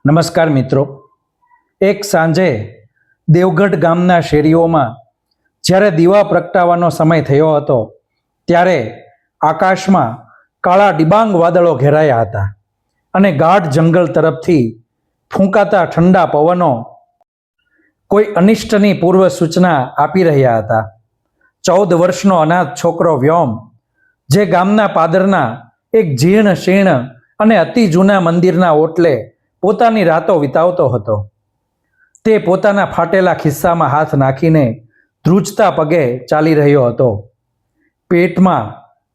નમસ્કાર મિત્રો. એક સાંજે દેવગઢ ગામના શેરીઓમાં જ્યારે દીવા પ્રગટાવવાનો સમય થયો હતો ત્યારે આકાશમાં કાળા ડિબાંગ વાદળો ઘેરાયા હતા અને ગાઢ જંગલ તરફથી ફૂંકાતા ઠંડા પવનો કોઈ અનિષ્ટની પૂર્વ સૂચના આપી રહ્યા હતા. 14 વર્ષનો અનાથ છોકરો વ્યોમ, જે ગામના પાદરના એક જીર્ણ શીર્ણ અને અતિ જૂના મંદિરના ઓટલે પોતાની રાતો વિતાવતો હતો, તે પોતાના ફાટેલા ખિસ્સામાં હાથ નાખીને ધ્રુજતા પગે ચાલી રહ્યો હતો. પેટમાં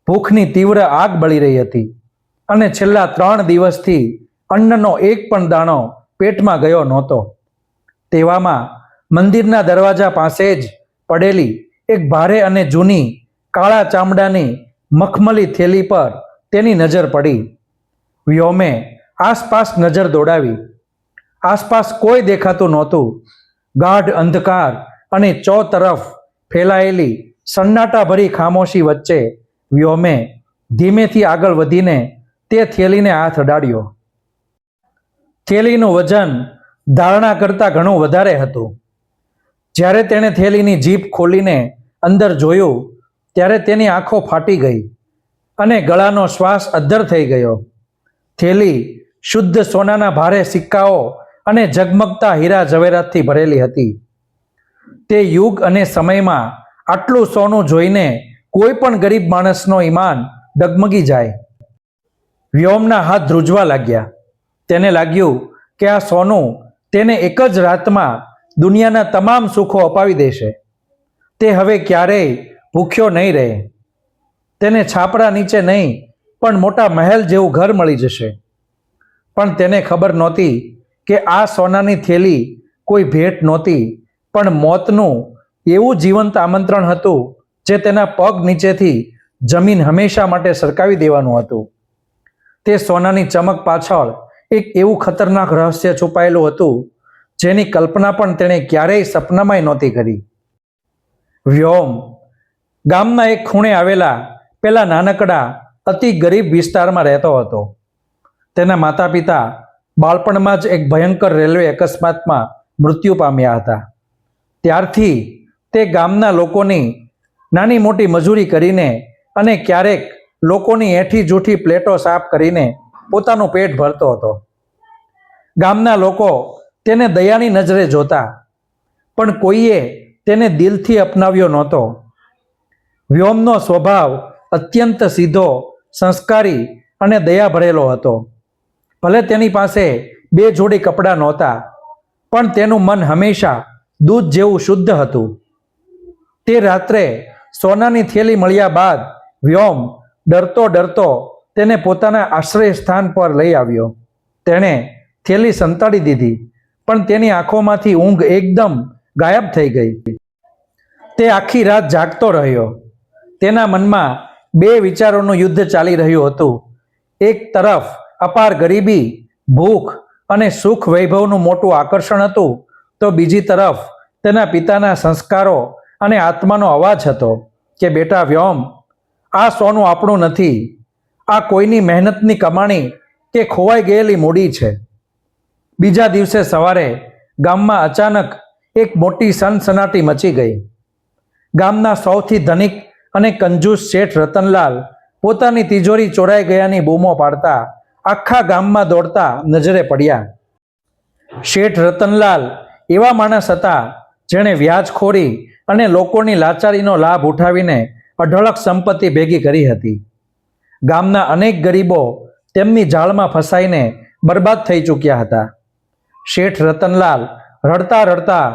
ભૂખની તીવ્ર આગ બળી રહી હતી અને છેલ્લા 3 દિવસથી અન્નનો એક પણ દાણો પેટમાં ગયો નહોતો. તેવામાં મંદિરના દરવાજા પાસે જ પડેલી એક ભારે અને જૂની કાળા ચામડાની મખમલી થેલી પર તેની નજર પડી. વ્યોમે આસપાસ નજર દોડાવી. આસપાસ કોઈ દેખાતું નહોતું. ગાઢ અંધકાર અને ચોતરફ ફેલાયેલી સન્નાટાભરી ખામોશી વચ્ચે વ્યોમે ધીમેથી આગળ વધીને તે થેલીને હાથ અડાડ્યો. થેલીનું વજન ધારણા કરતાં ઘણું વધારે હતું. જ્યારે તેણે થેલીની જીપ ખોલીને અંદર જોયું ત્યારે તેની આંખો ફાટી ગઈ અને ગળાનો શ્વાસ અદ્ધર થઈ ગયો. થેલી શુદ્ધ સોનાના ભારે સિક્કાઓ અને ઝગમગતા હીરા ઝવેરાતથી ભરેલી હતી. તે યુગ અને સમયમાં આટલું સોનું જોઈને કોઈ પણ ગરીબ માણસનો ઈમાન ડગમગી જાય. વ્યોમના હાથ ધ્રુજવા લાગ્યા. તેને લાગ્યું કે આ સોનું તેને એક જ રાતમાં દુનિયાના તમામ સુખો અપાવી દેશે. તે હવે ક્યારેય ભૂખ્યો નહીં રહે. તેને છાપરા નીચે નહીં પણ મોટા મહેલ જેવું ઘર મળી જશે. પણ તેને ખબર નહોતી કે આ સોનાની થેલી કોઈ ભેટ નહોતી, પણ મોતનું એવું જીવંત આમંત્રણ હતું જે તેના પગ નીચેથી જમીન હંમેશા માટે સરકાવી દેવાનું હતું. તે સોનાની ચમક પાછળ એક એવું ખતરનાક રહસ્ય છુપાયેલું હતું જેની કલ્પના પણ તેણે ક્યારેય સપનામાંય નહોતી કરી. વ્યોમ ગામના એક ખૂણે આવેલા પેલા નાનકડા અતિ ગરીબ વિસ્તારમાં રહેતો હતો. તેના માતા પિતા બાળપણમાં જ એક ભયંકર રેલવે અકસ્માતમાં મૃત્યુ પામ્યા હતા. ત્યારથી તે ગામના લોકોની નાની મોટી મજૂરી કરીને અને ક્યારેક લોકોની એઠી જૂઠી પ્લેટો સાફ કરીને પોતાનું પેટ ભરતો હતો. ગામના લોકો તેને દયાની નજરે જોતા, પણ કોઈએ તેને દિલથી અપનાવ્યો નહોતો. વ્યોમનો સ્વભાવ અત્યંત સીધો, સંસ્કારી અને દયા ભરેલો હતો. ભલે તેની પાસે 2 જોડી કપડાં નહોતા, પણ તેનું મન હંમેશા દૂધ જેવું શુદ્ધ હતું. તે રાત્રે સોનાની થેલી મળ્યા બાદ વ્યોમ ડરતો ડરતો તેને પોતાના આશ્રય સ્થાન પર લઈ આવ્યો. તેણે થેલી સંતાડી દીધી, પણ તેની આંખોમાંથી ઊંઘ એકદમ ગાયબ થઈ ગઈ. તે આખી રાત જાગતો રહ્યો. તેના મનમાં 2 વિચારોનું યુદ્ધ ચાલી રહ્યું હતું. એક તરફ અપાર ગરીબી, ભૂખ અને સુખ વૈભવનું મોટું આકર્ષણ હતું, તો બીજી તરફ તેના પિતાના સંસ્કારો અને આત્માનો અવાજ હતો કે બેટા વ્યોમ, આ સોનું આપણું નથી. આ કોઈની મહેનતની કમાણી કે ખોવાઈ ગયેલી મૂડી છે. બીજા દિવસે સવારે ગામમાં અચાનક એક મોટી સનસનાટી મચી ગઈ. ગામના સૌથી ધનિક અને કંજૂસ શેઠ રતનલાલ પોતાની તિજોરી ચોરાઈ ગયાની બૂમો પાડતા આખા ગામમાં દોડતા નજરે પડ્યા. શેઠ રતનલાલ એવા માણસ હતા જેણે વ્યાજખોરી અને લોકોની લાચારીનો લાભ ઉઠાવીને અઢળક સંપત્તિ ભેગી કરી હતી. ગામના અનેક ગરીબો તેમની જાળમાં ફસાઈને બરબાદ થઈ ચૂક્યા હતા. શેઠ રતનલાલ રડતા રડતા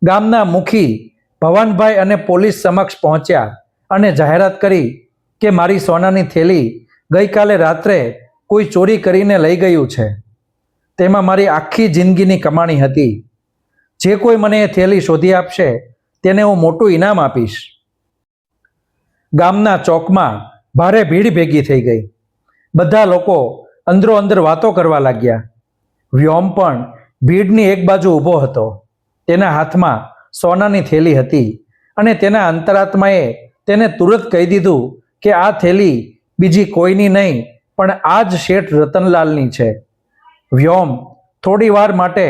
ગામના મુખી ભવાનભાઈ અને પોલીસ સમક્ષ પહોંચ્યા અને જાહેરાત કરી કે મારી સોનાની થેલી ગઈકાલે રાત્રે કોઈ ચોરી કરીને લઈ ગયું છે. તેમાં મારી આખી જિંદગીની કમાણી હતી. જે કોઈ મને એ થેલી શોધી આપશે તેને હું મોટું ઇનામ આપીશ. ગામના ચોકમાં ભારે ભીડ ભેગી થઈ ગઈ. બધા લોકો અંદરો અંદર વાતો કરવા લાગ્યા. વ્યોમ પણ ભીડની એક બાજુ ઊભો હતો. તેના હાથમાં સોનાની થેલી હતી અને તેના અંતરાત્માએ તેને તુરંત કહી દીધું કે આ થેલી બીજી કોઈની નહીં પણ આ જ શેઠ રતનલાલની છે. વ્યોમ થોડી વાર માટે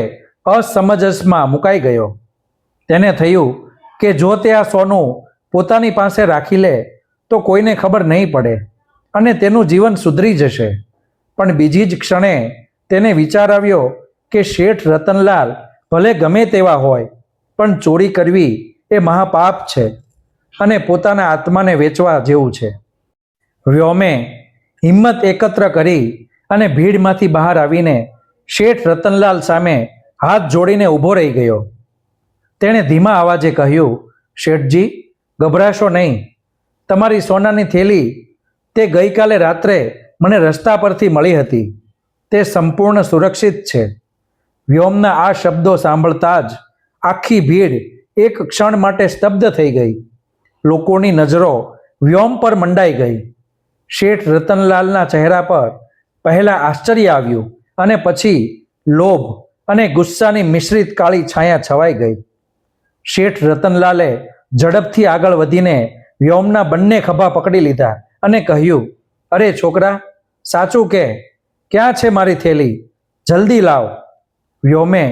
અસમંજસમાં મુકાઈ ગયો. તેને થયું કે જો તે આ સોનું પોતાની પાસે રાખી લે તો કોઈને ખબર નહીં પડે અને તેનું જીવન સુધરી જશે. પણ બીજી જ ક્ષણે તેને વિચાર આવ્યો કે શેઠ રતનલાલ ભલે ગમે તેવા હોય, પણ ચોરી કરવી એ મહાપાપ છે અને પોતાના આત્માને વેચવા જેવું છે. વ્યોમે હિંમત એકત્ર કરી અને ભીડમાંથી બહાર આવીને શેઠ રતનલાલ સામે હાથ જોડીને ઊભો રહી ગયો. તેણે ધીમા અવાજે કહ્યું, શેઠજી, ગભરાશો નહીં. તમારી સોનાની થેલી તે ગઈકાલે રાત્રે મને રસ્તા પરથી મળી હતી. તે સંપૂર્ણ સુરક્ષિત છે. વ્યોમના આ શબ્દો સાંભળતા જ આખી ભીડ એક ક્ષણ માટે સ્તબ્ધ થઈ ગઈ. લોકોની નજરો વ્યોમ પર મંડાઈ ગઈ. શેઠ રતનલાલના ચહેરા પર પહેલા આશ્ચર્ય આવ્યું અને પછી લોભ અને ગુસ્સાની મિશ્રિત કાળી છાયા છવાઈ ગઈ. શેઠ રતનલાલે ઝડપથી આગળ વધીને વ્યોમના બંને ખભા પકડી લીધા અને કહ્યું, અરે છોકરા, સાચું કે, ક્યાં છે મારી થેલી? જલ્દી લાવ. વ્યોમે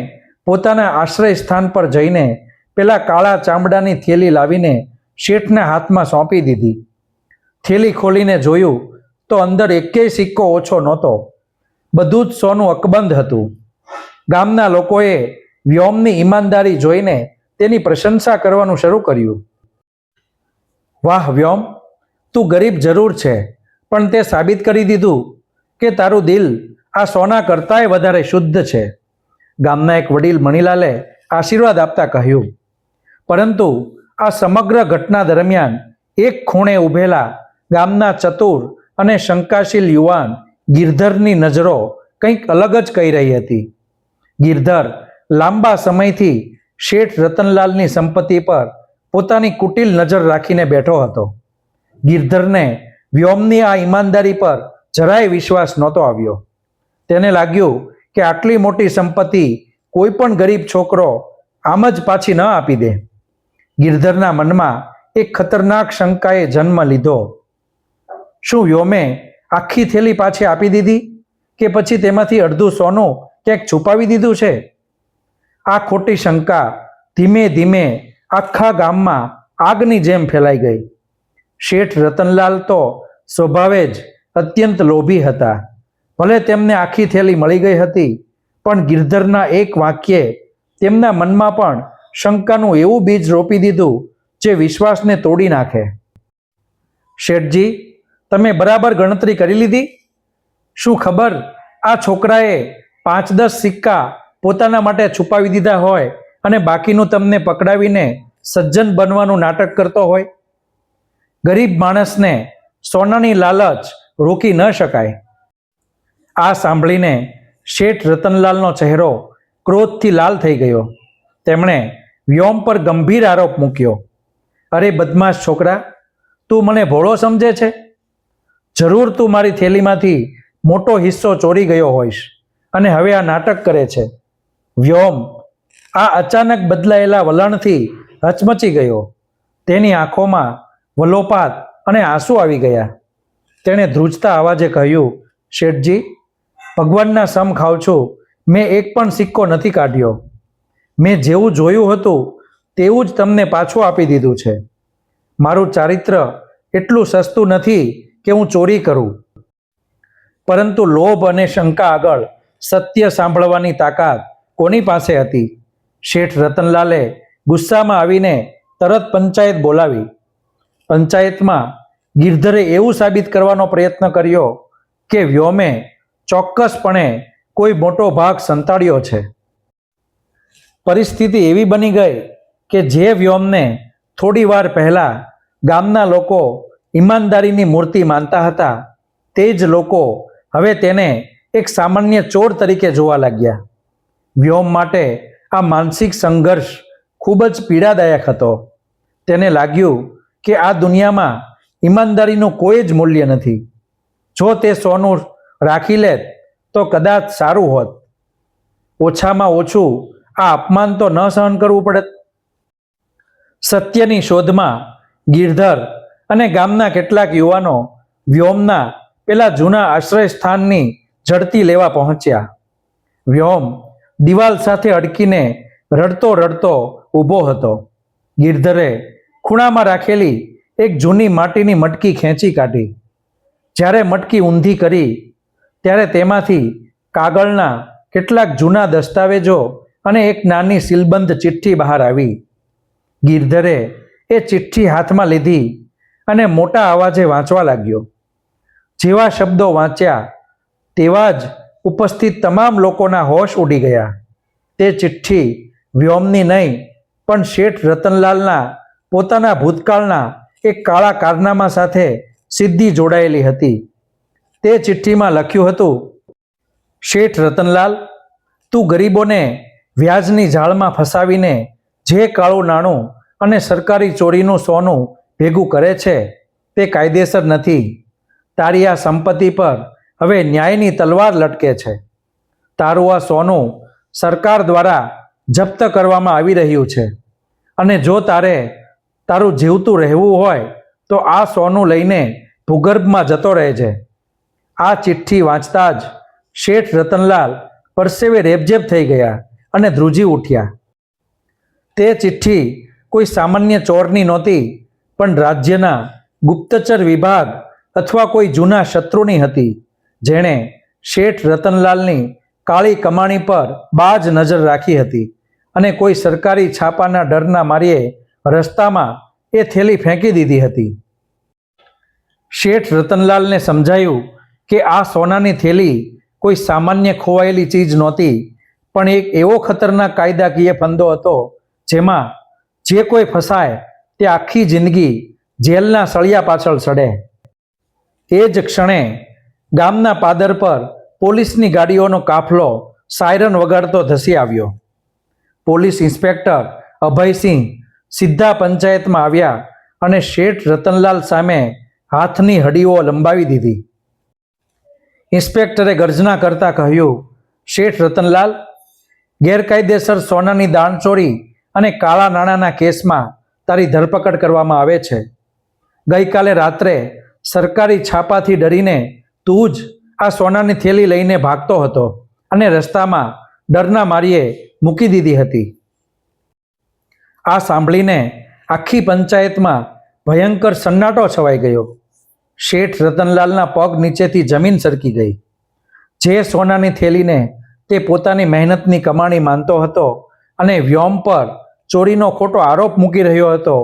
પોતાના આશ્રય સ્થાન પર જઈને પેલા કાળા ચામડાની થેલી લાવીને શેઠના હાથમાં સોંપી દીધી. થેલી ખોલીને જોયું તો અંદર એકેય સિક્કો ઓછો નહોતો. બધું જ સોનું અકબંધ હતું. ગામના લોકોએ વ્યોમની ઈમાનદારી જોઈને તેની પ્રશંસા કરવાનું શરૂ કર્યું. વાહ વ્યોમ, તું ગરીબ જરૂર છે, પણ તે સાબિત કરી દીધું કે તારું દિલ આ સોના કરતાંય વધારે શુદ્ધ છે. ગામના એક વડીલ મણીલાલે આશીર્વાદ આપતા કહ્યું. પરંતુ આ સમગ્ર ઘટના દરમિયાન એક ખૂણે ઊભેલા ગામના ચતુર અને શંકાશીલ યુવાન ગિરધરની નજરો કંઈક અલગ જ કહી રહી હતી. ગિરધર લાંબા સમયથી શેઠ રતનલાલની સંપત્તિ પર પોતાની કુટિલ નજર રાખીને બેઠો હતો. ગિરધરને વ્યોમની આ ઈમાનદારી પર જરાય વિશ્વાસ નહોતો આવ્યો. તેને લાગ્યું કે આટલી મોટી સંપત્તિ કોઈ પણ ગરીબ છોકરો આમ જ પાછી ન આપી દે. ગિરધરના મનમાં એક ખતરનાક શંકાએ જન્મ લીધો. શું વ્યોમે આખી થેલી પાછી આપી દીધી કે પછી તેમાંથી અડધું સોનું ક્યાંક છુપાવી દીધું છે? આ ખોટી શંકા ધીમે ધીમે આખા ગામમાં આગની જેમ ફેલાઈ ગઈ. શેઠ રતનલાલ તો સ્વભાવે જ અત્યંત લોભી હતા. ભલે તેમને આખી થેલી મળી ગઈ હતી, પણ ગિરધરના એક વાક્યે તેમના મનમાં પણ શંકાનું એવું બીજ રોપી દીધું જે વિશ્વાસને તોડી નાખે. શેઠજી, તમે બરાબર ગણતરી કરી લીધી? શું ખબર આ છોકરાએ 5-10 સિક્કા પોતાના માટે છુપાવી દીધા હોય અને બાકીનું તમને પકડાવીને સજ્જન બનવાનું નાટક કરતો હોય? ગરીબ માણસને સોનાની લાલચ રોકી ન શકાય. આ સાંભળીને શેઠ રતનલાલનો ચહેરો ક્રોધથી લાલ થઈ ગયો. તેમણે વ્યોમ પર ગંભીર આરોપ મૂક્યો. અરે બદમાશ છોકરા, તું મને ભોળો સમજે છે? જરૂર તું મારી થેલીમાંથી મોટો હિસ્સો ચોરી ગયો હોઈશ અને હવે આ નાટક કરે છે. વ્યોમ આ અચાનક બદલાયેલા વલણથી હચમચી ગયો. તેની આંખોમાં વલોપાત અને આંસુ આવી ગયા. તેણે ધ્રુજતા અવાજે કહ્યું, શેઠજી, ભગવાનના સમ ખાઉં છું, મેં એક પણ સિક્કો નથી કાઢ્યો. મેં જેવું જોયું હતું તેવું જ તમને પાછું આપી દીધું છે. મારું ચારિત્ર એટલું સસ્તું નથી કે હું ચોરી કરું. પરંતુ લોભ અને શંકા આગળ સત્ય સાંભળવાની તાકાત કોની પાસે હતી? શેઠ રતનલાલે ગુસ્સામાં આવીને તરત પંચાયત બોલાવી. પંચાયતમાં ગિરધરે એવું સાબિત કરવાનો પ્રયત્ન કર્યો કે વ્યોમે ચોક્કસપણે કોઈ મોટો ભાગ સંતાડ્યો છે. પરિસ્થિતિ એવી બની ગઈ કે જે વ્યોમને થોડી વાર પહેલા ગામના લોકો ઈમાનદારીની મૂર્તિ માનતા હતા, તે જ લોકો હવે તેને એક સામાન્ય ચોર તરીકે જોવા લાગ્યા. વ્યોમ માટે આ માનસિક સંઘર્ષ ખૂબ જ પીડાદાયક હતો. તેને લાગ્યું કે આ દુનિયામાં ઈમાનદારીનું કોઈ જ મૂલ્ય નથી. જો તે સોનું રાખી લે તો કદાચ સારું હોત. ઓછામાં ઓછું આ અપમાન તો ન સહન કરવું પડત. સત્યની શોધમાં ગિરધર અને ગામના કેટલાક યુવાનો વ્યોમના પેલા જૂના આશ્રય સ્થાનની ઝડપી લેવા પહોંચ્યા. વ્યોમ દિવાલ સાથે અડકીને રડતો રડતો ઊભો હતો. ગિરધરે ખૂણામાં રાખેલી એક જૂની માટીની મટકી ખેંચી કાઢી. જ્યારે મટકી ઊંધી કરી ત્યારે તેમાંથી કાગળના કેટલાક જૂના દસ્તાવેજો અને એક નાની સીલબંધ ચિઠ્ઠી બહાર આવી. ગિરધરે એ ચિઠ્ઠી હાથમાં લીધી અને મોટા અવાજે વાંચવા લાગ્યો. જેવા શબ્દો વાંચ્યા તેવા જ ઉપસ્થિત તમામ લોકોના હોશ ઉડી ગયા. તે ચિઠ્ઠી વ્યોમની નહીં પણ શેઠ રતનલાલના પોતાના ભૂતકાળના એક કાળા કારનામા સાથે સીધી જોડાયેલી હતી. તે ચિઠ્ઠીમાં લખ્યું હતું, શેઠ રતનલાલ, તું ગરીબોને વ્યાજની જાળમાં ફસાવીને જે કાળું નાણું અને સરકારી ચોરીનું સોનું ભેગું કરે છે તે કાયદેસર નથી. તારી આ સંપત્તિ પર હવે ન્યાયની તલવાર લટકે છે. તારું આ સોનું સરકાર દ્વારા જપ્ત કરવામાં આવી રહ્યું છે અને જો તારું જીવતું રહેવું હોય તો આ સોનું લઈને ભૂગર્ભમાં જતો રહેજે. આ ચિઠ્ઠી વાંચતા જ શેઠ રતનલાલ પરસેવે રેબઝેબ થઈ ગયા અને ધ્રુજી ઉઠ્યા. તે ચિઠ્ઠી કોઈ સામાન્ય ચોરની નહોતી પણ રાજ્યના ગુપ્તચર વિભાગ અથવા કોઈ જૂના શત્રુની હતી, જેણે શેઠ રતનલાલની કાળી કમાણી પર બાજ નજર રાખી હતી અને કોઈ સરકારી છાપાના ડરના માર્યે રસ્તામાં એ થેલી ફેંકી દીધી હતી. શેઠ રતનલાલને સમજાયું કે આ સોનાની થેલી કોઈ સામાન્ય ખોવાયેલી ચીજ નહોતી પણ એક એવો ખતરનાક કાયદાકીય ફંદો હતો જેમાં જે કોઈ ફસાય તે આખી જિંદગી જેલના સળિયા પાછળ સડે. એ જ ક્ષણે ગામના પાદર પર પોલીસની ગાડીઓનો કાફલો સાયરન વગાડતો ધસી આવ્યો. પોલીસ ઇન્સ્પેક્ટર અભયસિંહ સીધા પંચાયતમાં આવ્યા અને શેઠ રતનલાલ સામે હાથની હડીઓ લંબાવી દીધી. ઇન્સ્પેક્ટરે ગર્જના કરતા કહ્યું, શેઠ રતનલાલ, ગેરકાયદેસર સોનાની દાણચોરી અને કાળા નાણાંના કેસમાં તારી ધરપકડ કરવામાં આવે છે. ગઈકાલે રાત્રે સરકારી છાપાથી ડરીને તું જ આ સોનાની થેલી લઈને ભાગતો હતો અને રસ્તામાં ડરના માર્યે મૂકી દીધી હતી. આ સાંભળીને આખી પંચાયતમાં ભયંકર સન્નાટો છવાઈ ગયો. શેઠ રતનલાલના પગ નીચેથી જમીન સરકી ગઈ. જે સોનાની થેલીને તે પોતાની મહેનતની કમાણી માનતો હતો અને વ્યોમ પર ચોરીનો ખોટો આરોપ મૂકી રહ્યો હતો,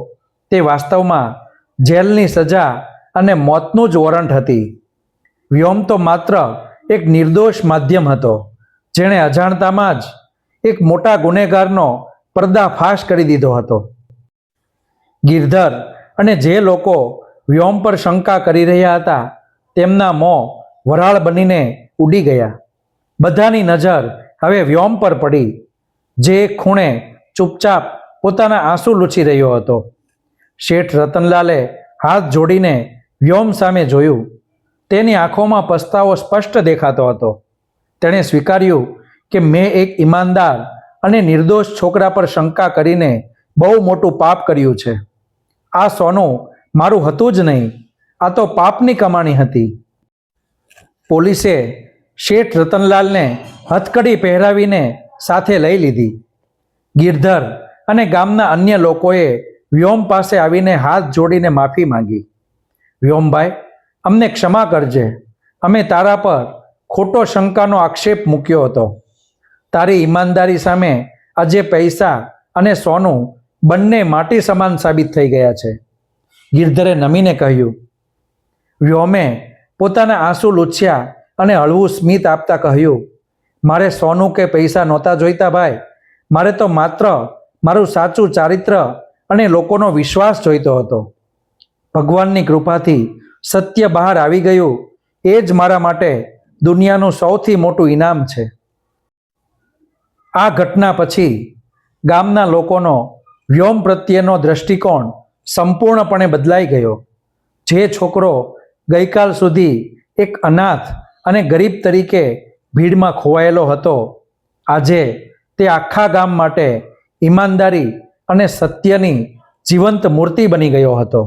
તે વાસ્તવમાં જેલની સજા અને મોતનું જ વોરંટ હતી. વ્યોમ તો માત્ર એક નિર્દોષ માધ્યમ હતો, જેણે અજાણતામાં જ એક મોટા ગુનેગારનો પર્દાફાશ કરી દીધો હતો. ગિરધર અને જે લોકો વ્યોમ પર શંકા કરી રહ્યા હતા તેમના મોં વરાળ બનીને ઉડી ગયા. બધાની નજર હવે વ્યોમ પર પડી, જે એક ખૂણે ચૂપચાપ પોતાના આંસુ લૂછી રહ્યો હતો. શેઠ રતનલાલે હાથ જોડીને વ્યોમ સામે જોયું. તેની આંખોમાં પસ્તાવો સ્પષ્ટ દેખાતો હતો. તેણે સ્વીકાર્યું કે મેં એક ઈમાનદાર અને નિર્દોષ છોકરા પર શંકા કરીને બહુ મોટું પાપ કર્યું છે. આ સોનું મારું હતું જ નહીં, આ તો પાપની કમાણી હતી. પોલીસે શેઠ રતનલાલને હથકડી પહેરાવીને સાથે લઈ લીધી. ગિરધર અને ગામના અન્ય લોકોએ વ્યોમ પાસે આવીને હાથ જોડીને માફી માંગી. વ્યોમભાઈ, અમને ક્ષમા કરજે. અમે તારા પર ખોટો શંકાનો આક્ષેપ મૂક્યો હતો. તારી ઈમાનદારી સામે આજે પૈસા અને સોનું બંને માટી સમાન સાબિત થઈ ગયા છે. ગિરધરે નમીને કહ્યું. વ્યોમે પોતાના આંસુ લૂછ્યા અને હળવું સ્મિત આપતા કહ્યું, મારે સોનું કે પૈસા નહોતા જોઈતા ભાઈ. મારે તો માત્ર મારું સાચું ચારિત્ર અને લોકોનો વિશ્વાસ જોઈતો હતો. ભગવાનની કૃપાથી સત્ય બહાર આવી ગયું, એ જ મારા માટે દુનિયાનું સૌથી મોટું ઇનામ છે. આ ઘટના પછી ગામના લોકોનો વ્યોમ પ્રત્યેનો દ્રષ્ટિકોણ સંપૂર્ણપણે બદલાઈ ગયો. જે છોકરો ગઈકાલ સુધી એક અનાથ અને ગરીબ તરીકે ભીડમાં ખોવાયેલો હતો, આજે તે આખા ગામ માટે ઈમાનદારી અને સત્યની જીવંત મૂર્તિ બની ગયો હતો.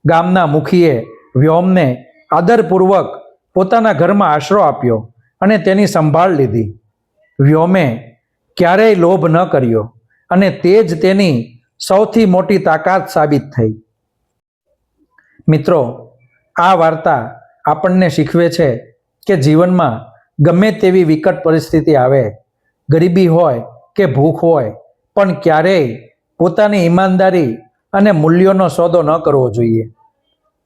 ગામના મુખીએ વ્યોમને આદરપૂર્વક પોતાના ઘરમાં આશરો આપ્યો અને તેની સંભાળ લીધી. વ્યોમે ક્યારેય લોભ ન કર્યો અને તે જ તેની સૌથી મોટી તાકાત સાબિત થઈ. મિત્રો, આ વાર્તા આપણને શીખવે છે કે જીવનમાં ગમે તેવી વિકટ પરિસ્થિતિ આવે, ગરીબી હોય કે ભૂખ હોય, પણ ક્યારેય પોતાની ઈમાનદારી અને મૂલ્યોનો સોદો ન કરવો જોઈએ.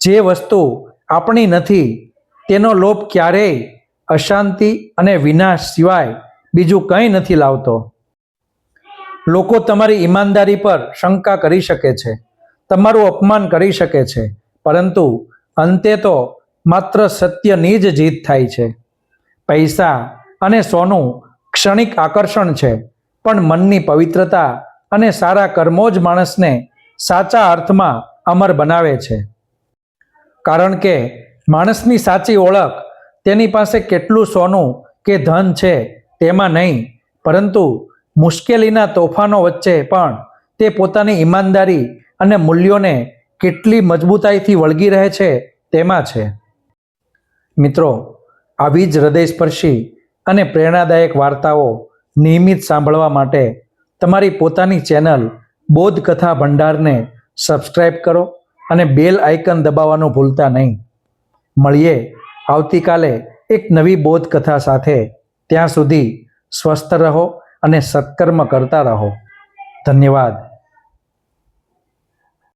જે વસ્તુ આપણી નથી તેનો લોભ ક્યારેય અશાંતિ અને વિનાશ સિવાય બીજું કંઈ નથી લાવતો. લોકો તમારી ઈમાનદારી પર શંકા કરી શકે છે, તમારું અપમાન કરી શકે છે, પરંતુ અંતે તો માત્ર સત્યની જ જીત થાય છે. પૈસા અને સોનું ક્ષણિક આકર્ષણ છે, પણ મનની પવિત્રતા અને સારા કર્મો જ માણસને સાચા અર્થમાં અમર બનાવે છે. કારણ કે માણસની સાચી ઓળખ તેની પાસે કેટલું સોનું કે ધન છે તેમાં નહીં, પરંતુ મુશ્કેલીના તોફાનો વચ્ચે પણ તે પોતાની ઈમાનદારી અને મૂલ્યોને કેટલી મજબૂતાઈથી વળગી રહે છે તેમાં છે. મિત્રો, આવી જ હૃદયસ્પર્શી અને પ્રેરણાદાયક વાર્તાઓ નિયમિત સાંભળવા માટે તમારી પોતાની ચેનલ બોધ કથા ભંડારને સબસ્ક્રાઇબ કરો અને બેલ આઇકન દબાવવાનું ભૂલતા નહીં. મળીએ આવતીકાલે એક નવી બોધ કથા સાથે. ત્યાં સુધી સ્વસ્થ રહો અને સત્કર્મ કરતા રહો. ધન્યવાદ.